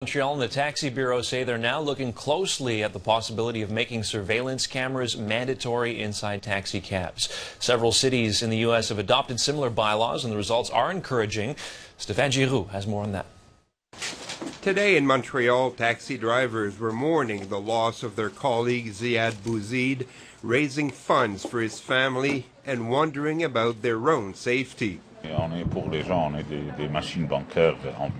Montreal and the Taxi Bureau say they're now looking closely at the possibility of making surveillance cameras mandatory inside taxi cabs. Several cities in the U.S. have adopted similar bylaws, and the results are encouraging. Stéphane Giroux has more on that. Today in Montreal, taxi drivers were mourning the loss of their colleague Ziad Bouzid, raising funds for his family and wondering about their own safety.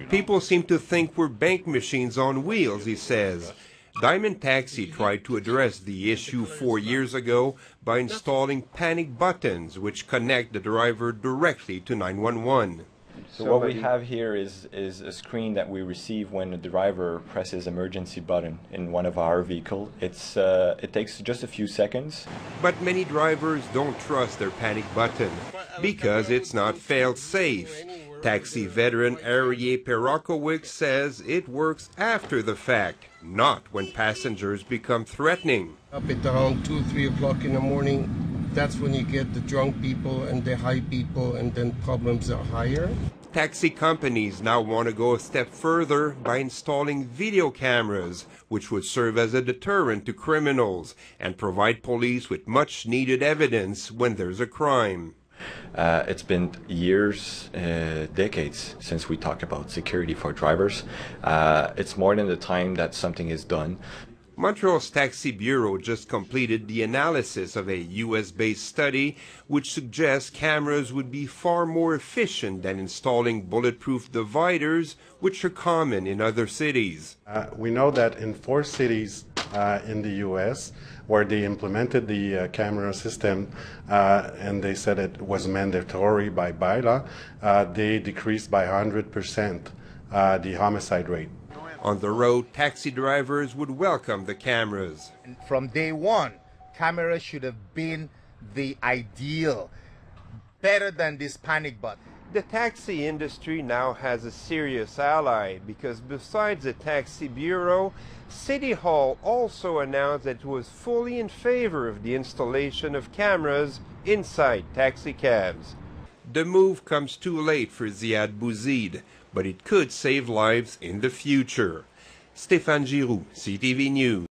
People seem to think we're bank machines on wheels, he says. Diamond Taxi tried to address the issue 4 years ago by installing panic buttons which connect the driver directly to 911. So what we have here is a screen that we receive when the driver presses emergency button in one of our vehicles. It takes just a few seconds. But many drivers don't trust their panic button because it's not fail-safe. Taxi veteran Arié Perrakowicz says it works after the fact, not when passengers become threatening. Up at around 2 or 3 o'clock in the morning, that's when you get the drunk people and the high people, and then problems are higher. Taxi companies now want to go a step further by installing video cameras, which would serve as a deterrent to criminals and provide police with much needed evidence when there's a crime. It's been years, decades since we talked about security for drivers. It's more than the time that something is done. Montreal's Taxi Bureau just completed the analysis of a US-based study which suggests cameras would be far more efficient than installing bulletproof dividers, which are common in other cities. We know that in 4 cities in the US where they implemented the camera system and they said it was mandatory by bylaw, they decreased by 100% the homicide rate. On the road, taxi drivers would welcome the cameras. From day one, cameras should have been the ideal, better than this panic button. The taxi industry now has a serious ally because besides the Taxi Bureau, City Hall also announced that it was fully in favor of the installation of cameras inside taxi cabs. The move comes too late for Ziad Bouzid, but it could save lives in the future. Stéphane Giroux, CTV News.